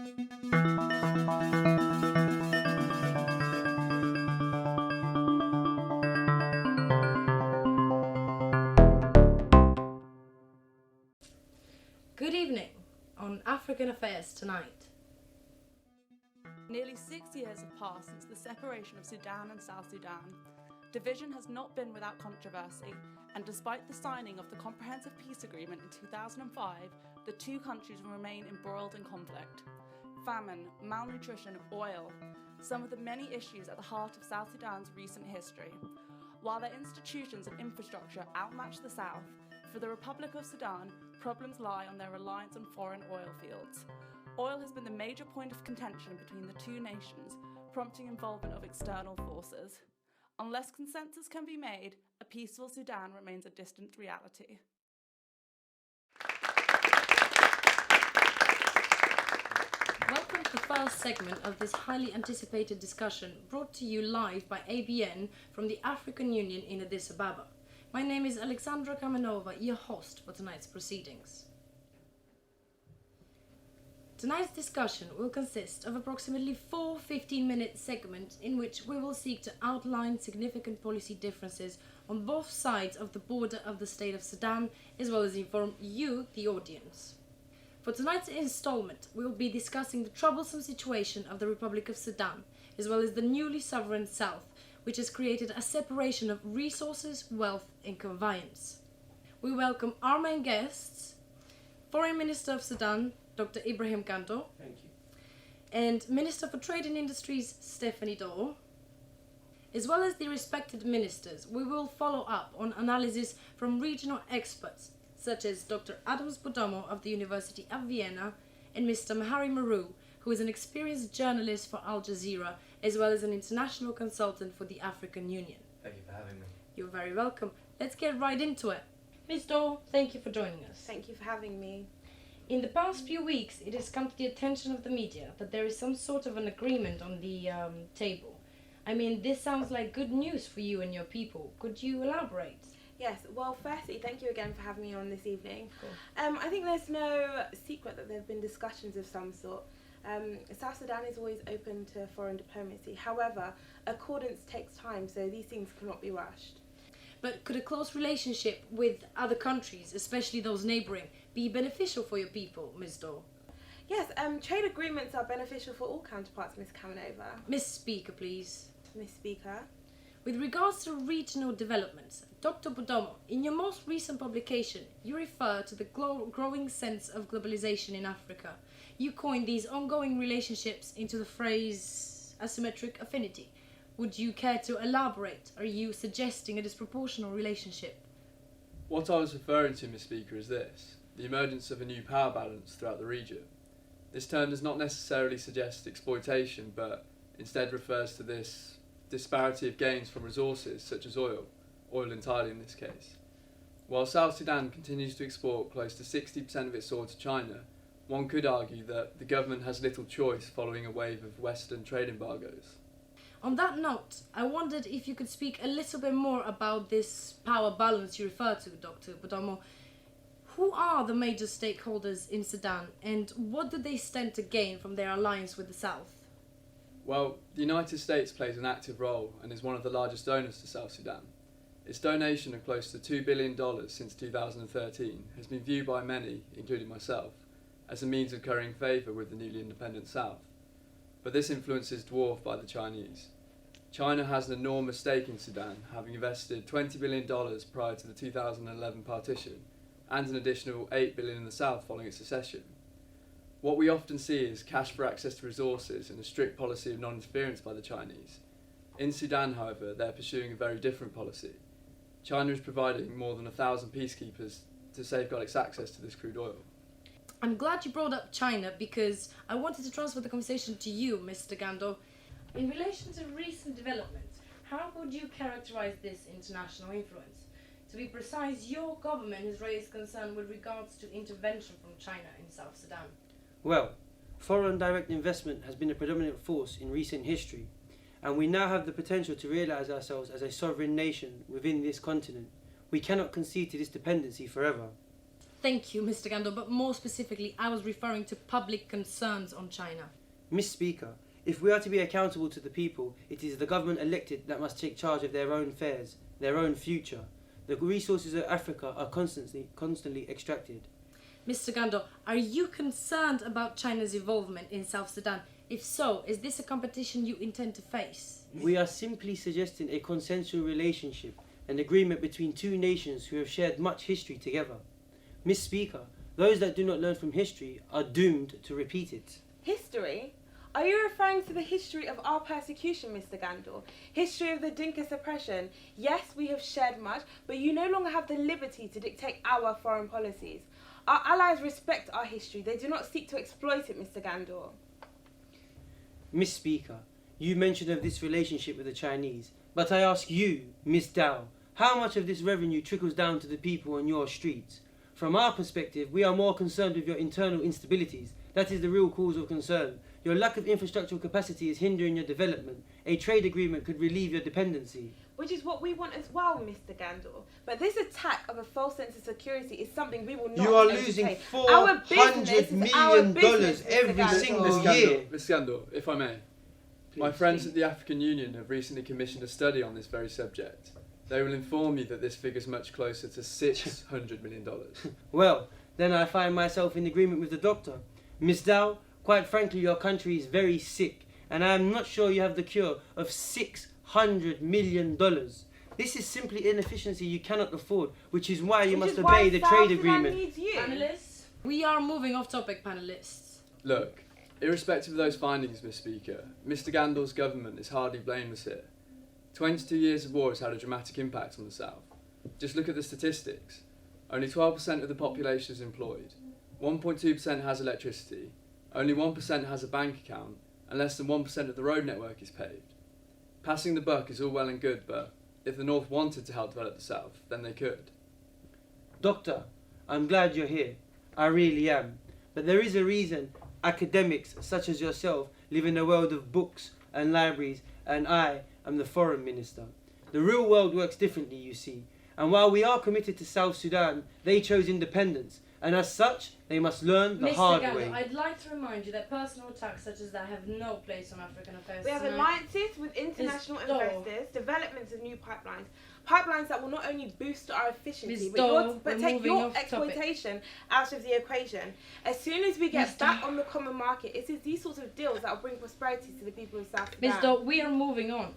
Good evening on African Affairs Tonight. Nearly 6 years have passed since the separation of Sudan and South Sudan. Division has not been without controversy, and despite the signing of the Comprehensive Peace Agreement in 2005, the two countries remain embroiled in conflict. Famine, malnutrition, oil, some of the many issues at the heart of South Sudan's recent history. While their institutions and infrastructure outmatch the South, for the Republic of Sudan, problems lie on their reliance on foreign oil fields. Oil has been the major point of contention between the two nations, prompting involvement of external forces. Unless consensus can be made, a peaceful Sudan remains a distant reality. Welcome to the first segment of this highly anticipated discussion, brought to you live by ABN from the African Union in Addis Ababa. My name is Alexandra Kamenova, your host for tonight's proceedings. Tonight's discussion will consist of approximately 4 15-minute segments in which we will seek to outline significant policy differences on both sides of the border of the state of Sudan, as well as inform you, the audience. For tonight's installment, we will be discussing the troublesome situation of the Republic of Sudan, as well as the newly sovereign South, which has created a separation of resources, wealth and conveyance. We welcome our main guests, Foreign Minister of Sudan, Dr. Ibrahim Kanto. Thank you. And Minister for Trade and Industries, Stephanie Daw. As well as the respected ministers, we will follow up on analysis from regional experts, such as Dr. Adams Bodomo of the University of Vienna and Mr. Mahari Maru, who is an experienced journalist for Al Jazeera, as well as an international consultant for the African Union. Thank you for having me. You're very welcome. Let's get right into it. Ms. Daw, thank you for joining us. Thank you for having me. In the past few weeks, it has come to the attention of the media that there is some sort of an agreement on the table. I mean, this sounds like good news for you and your people. Could you elaborate? Yes, well, firstly, thank you again for having me on this evening. Cool. I think there's no secret that there have been discussions of some sort. South Sudan is always open to foreign diplomacy. However, accordance takes time, so these things cannot be rushed. But could a close relationship with other countries, especially those neighbouring, be beneficial for your people, Ms. Daw? Yes, trade agreements are beneficial for all counterparts, Ms. Kamenova. Miss Speaker, please. Ms. Speaker. With regards to regional developments, Dr. Bodomo, in your most recent publication, you refer to the growing sense of globalization in Africa. You coined these ongoing relationships into the phrase asymmetric affinity. Would you care to elaborate? Are you suggesting a disproportional relationship? What I was referring to, Ms. Speaker, is this: the emergence of a new power balance throughout the region. This term does not necessarily suggest exploitation, but instead refers to this disparity of gains from resources such as oil entirely in this case. While South Sudan continues to export close to 60% of its oil to China, one could argue that the government has little choice following a wave of Western trade embargoes. On that note, I wondered if you could speak a little bit more about this power balance you refer to, Dr. Bodomo. Who are the major stakeholders in Sudan, and what do they stand to gain from their alliance with the South? Well, the United States plays an active role and is one of the largest donors to South Sudan. Its donation of close to $2 billion since 2013 has been viewed by many, including myself, as a means of currying favour with the newly independent South. But this influence is dwarfed by the Chinese. China has an enormous stake in Sudan, having invested $20 billion prior to the 2011 partition, and an additional $8 billion in the South following its secession. What we often see is cash for access to resources and a strict policy of non-interference by the Chinese. In Sudan, however, they're pursuing a very different policy. China is providing more than 1,000 peacekeepers to safeguard its access to this crude oil. I'm glad you brought up China because I wanted to transfer the conversation to you, Mr. Gando. In relation to recent developments, how would you characterize this international influence? To be precise, your government has raised concern with regards to intervention from China in South Sudan. Well, foreign direct investment has been a predominant force in recent history, and we now have the potential to realise ourselves as a sovereign nation within this continent. We cannot concede to this dependency forever. thank you, Mr. Gandor, but more specifically, I was referring to public concerns on China. Miss Speaker, if we are to be accountable to the people, it is the government elected that must take charge of their own affairs, their own future. The resources of Africa are constantly extracted. Mr. Gandor, are you concerned about China's involvement in South Sudan? If so, is this a competition you intend to face? We are simply suggesting a consensual relationship, an agreement between two nations who have shared much history together. Miss Speaker, those that do not learn from history are doomed to repeat it. History? Are you referring to the history of our persecution, Mr. Gandor? History of the Dinka suppression? Yes, we have shared much, but you no longer have the liberty to dictate our foreign policies. Our allies respect our history. They do not seek to exploit it, Mr. Gandor. Miss Speaker, you mentioned of this relationship with the Chinese, but I ask you, Miss Dow, how much of this revenue trickles down to the people on your streets? From our perspective, we are more concerned with your internal instabilities. That is the real cause of concern. Your lack of infrastructural capacity is hindering your development. A trade agreement could relieve your dependency. Which is what we want as well, Mr. Gandor. But this attack of a false sense of security is something we will not You are entertain. losing Our $400 business is our million business, Mr. every Gandor. single Miss year. Gandor, Miss Gandor, if I may. My friends at the African Union have recently commissioned a study on this very subject. They will inform you that this figure is much closer to $600 million. Well, then I find myself in agreement with the doctor. Miss Dow, quite frankly, your country is very sick, and I am not sure you have the cure of $600 million. This is simply inefficiency you cannot afford, which is why you must obey the trade agreement. Needs you. Panelists? We are moving off topic, panelists. Look, irrespective of those findings, Miss Speaker, Mr. Gandor's government is hardly blameless here. 22 years of war has had a dramatic impact on the South. Just look at the statistics. Only 12% of the population is employed, 1.2% has electricity, only 1% has a bank account, and less than 1% of the road network is paved. Passing the buck is all well and good, but if the North wanted to help develop the South, then they could. Doctor, I'm glad you're here. I really am. But there is a reason academics such as yourself live in a world of books and libraries, and I am the foreign minister. The real world works differently, you see. And while we are committed to South Sudan, they chose independence. And as such, they must learn the Mr. hard Gandor, way. I'd like to remind you that personal attacks such as that have no place on African affairs. We have tonight. alliances with international Ms. Daw. investors, developments of new pipelines that will not only boost our efficiency, Ms. Daw, but we're take moving your off topic. exploitation out of the equation. As soon as we get Ms. back Daw. on the common market, it is these sorts of deals that will bring prosperity to the people of South Ms. Sudan. Daw, we are moving on.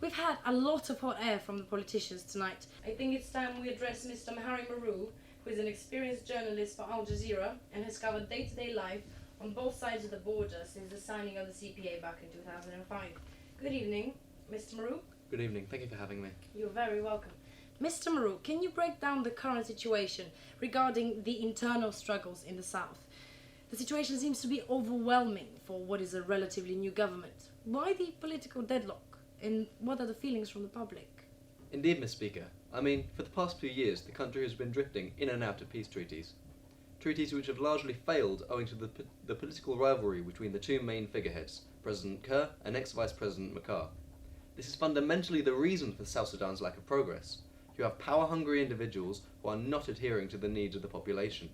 We've had a lot of hot air from the politicians tonight. I think it's time we address Mr. Mahari Maru, who is an experienced journalist for Al Jazeera and has covered day-to-day life on both sides of the border since the signing of the CPA back in 2005. Good evening, Mr. Maru. Good evening, thank you for having me. You're very welcome. Mr. Maru, can you break down the current situation regarding the internal struggles in the South? The situation seems to be overwhelming for what is a relatively new government. Why the political deadlock? And what are the feelings from the public? Indeed, Miss Speaker. I mean, for the past few years, the country has been drifting in and out of peace treaties. Treaties which have largely failed owing to the political rivalry between the two main figureheads, President Kerr and ex-Vice President Makar. This is fundamentally the reason for South Sudan's lack of progress. You have power-hungry individuals who are not adhering to the needs of the population.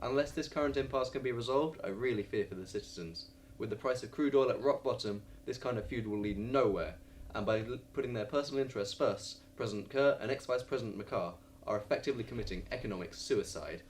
Unless this current impasse can be resolved, I really fear for the citizens. With the price of crude oil at rock bottom, this kind of feud will lead nowhere, and by putting their personal interests first, President Kerr and ex-Vice President Makar are effectively committing economic suicide.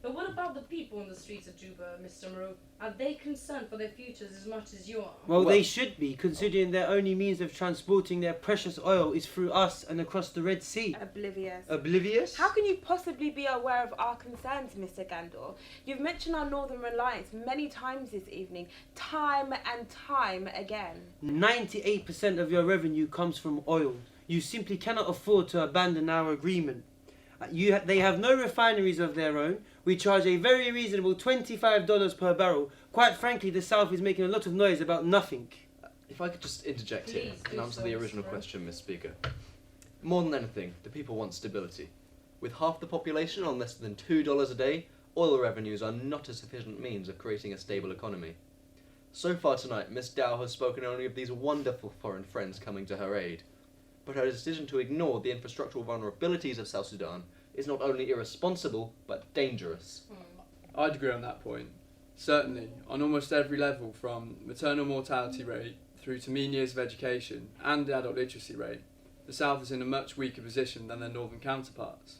But what about the people on the streets of Juba, Mr. Maru? Are they concerned for their futures as much as you are? Well, they should be, considering their only means of transporting their precious oil is through us and across the Red Sea. Oblivious. Oblivious? How can you possibly be aware of our concerns, Mr. Gandor? You've mentioned our Northern Reliance many times this evening, time and time again. 98% of your revenue comes from oil. You simply cannot afford to abandon our agreement. They have no refineries of their own. We charge a very reasonable $25 per barrel. Quite frankly, the South is making a lot of noise about nothing. If I could just interject Please here do and answer so, the original Mr. question, Miss Speaker. More than anything, the people want stability. With half the population on less than $2 a day, oil revenues are not a sufficient means of creating a stable economy. So far tonight, Miss Dow has spoken only of these wonderful foreign friends coming to her aid. But her decision to ignore the infrastructural vulnerabilities of South Sudan is not only irresponsible, but dangerous. I'd agree on that point. Certainly, on almost every level, from maternal mortality rate through to mean years of education and the adult literacy rate, the South is in a much weaker position than their northern counterparts.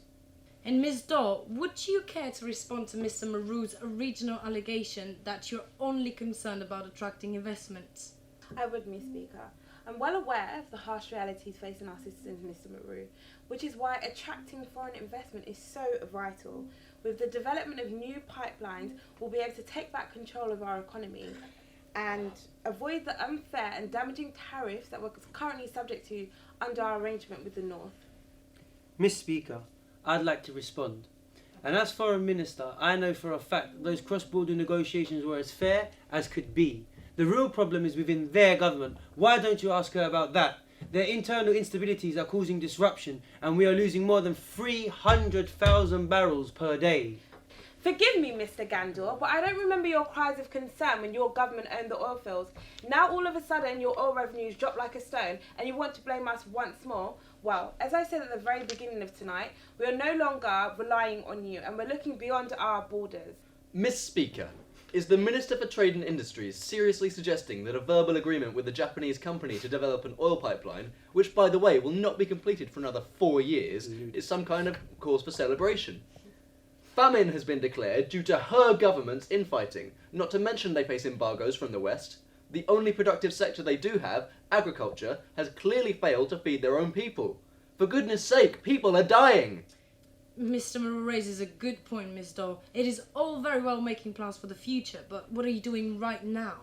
And Ms. Daw, would you care to respond to Mr. Maru's original allegation that you're only concerned about attracting investments? I would, Miss Speaker. I'm well aware of the harsh realities facing our citizens, Mr. Maru, which is why attracting foreign investment is so vital. With the development of new pipelines, we'll be able to take back control of our economy and avoid the unfair and damaging tariffs that we're currently subject to under our arrangement with the North. Miss Speaker, I'd like to respond. And as Foreign Minister, I know for a fact that those cross-border negotiations were as fair as could be. The real problem is within their government. Why don't you ask her about that? Their internal instabilities are causing disruption, and we are losing more than 300,000 barrels per day. Forgive me, Mr. Gandor, but I don't remember your cries of concern when your government owned the oil fields. Now all of a sudden your oil revenues drop like a stone and you want to blame us once more? Well, as I said at the very beginning of tonight, we are no longer relying on you and we're looking beyond our borders. Miss Speaker, is the Minister for Trade and Industries seriously suggesting that a verbal agreement with the Japanese company to develop an oil pipeline, which by the way will not be completed for another 4 years, is some kind of cause for celebration? Famine has been declared due to her government's infighting, not to mention they face embargoes from the West. The only productive sector they do have, agriculture, has clearly failed to feed their own people. For goodness sake, people are dying! Mr. Maru raises a good point, Ms. Daw. It is all very well making plans for the future, but what are you doing right now?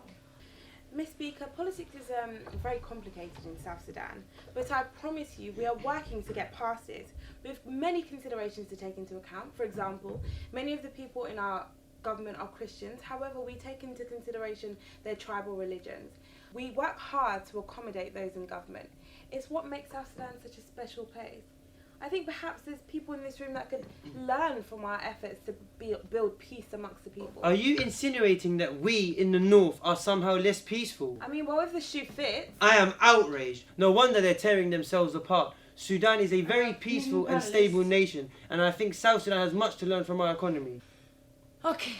Miss Speaker, politics is very complicated in South Sudan, but I promise you we are working to get past it. We have many considerations to take into account. For example, many of the people in our government are Christians, however we take into consideration their tribal religions. We work hard to accommodate those in government. It's what makes South Sudan such a special place. I think perhaps there's people in this room that could learn from our efforts to build peace amongst the people. Are you insinuating that we in the north are somehow less peaceful? I mean, well, if the shoe fits... I am outraged. No wonder they're tearing themselves apart. Sudan is a very peaceful and stable nation, and I think South Sudan has much to learn from our economy. Okay.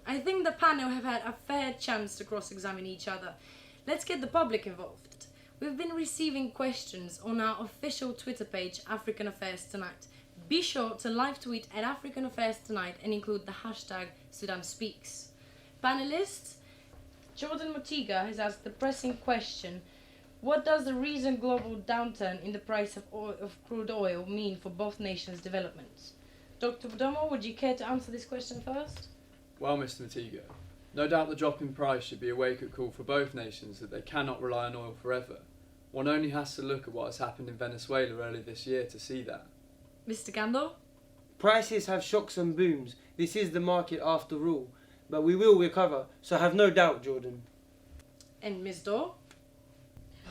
I think the panel have had a fair chance to cross-examine each other. Let's get the public involved. We've been receiving questions on our official Twitter page, African Affairs Tonight. Be sure to live tweet at African Affairs Tonight and include the hashtag SudanSpeaks. Panelists, Jordan Motiga has asked the pressing question: what does the recent global downturn in the price of crude oil mean for both nations' development? Dr. Bodomo, would you care to answer this question first? Well, Mr. Matiga, no doubt the drop in price should be a wake-up call for both nations that they cannot rely on oil forever. One only has to look at what has happened in Venezuela earlier this year to see that. Mr. Gandor? Prices have shocks and booms. This is the market after all. But we will recover, so have no doubt, Jordan. And Ms. Daw?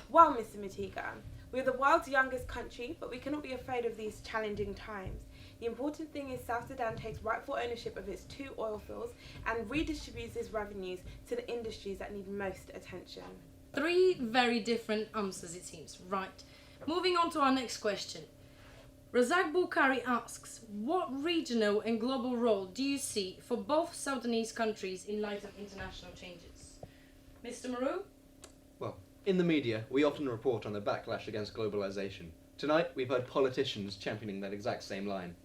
Well, Mr. Matiga, we're the world's youngest country, but we cannot be afraid of these challenging times. The important thing is South Sudan takes rightful ownership of its 2 oil fields and redistributes its revenues to the industries that need most attention. 3 very different answers, it seems. Right. Moving on to our next question. Razak Bukhari asks, what regional and global role do you see for both Sudanese countries in light of international changes? Mr. Maru? Well, in the media, we often report on the backlash against globalization. Tonight, we've heard politicians championing that exact same line.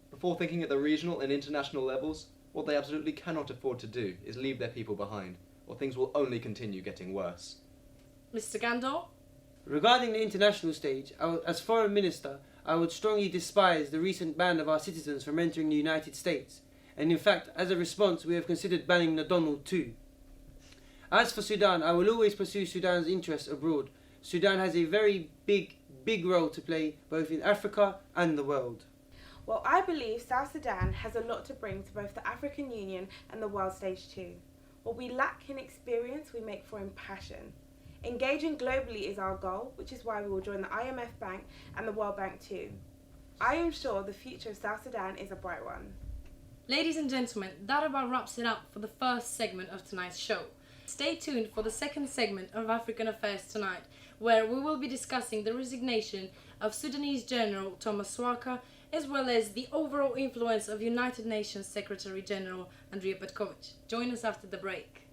Before thinking at the regional and international levels, what they absolutely cannot afford to do is leave their people behind, or things will only continue getting worse. Mr. Gandor? Regarding the international stage, as Foreign Minister, I would strongly despise the recent ban of our citizens from entering the United States, and in fact, as a response, we have considered banning the Donald too. As for Sudan, I will always pursue Sudan's interests abroad. Sudan has a very big role to play both in Africa and the world. Well, I believe South Sudan has a lot to bring to both the African Union and the world stage too. What we lack in experience, we make for in passion. Engaging globally is our goal, which is why we will join the IMF Bank and the World Bank too. I am sure the future of South Sudan is a bright one. Ladies and gentlemen, that about wraps it up for the first segment of tonight's show. Stay tuned for the second segment of African Affairs Tonight, where we will be discussing the resignation of Sudanese General Thomas Swaka as well as the overall influence of United Nations Secretary General Andrea Petkovic. Join us after the break.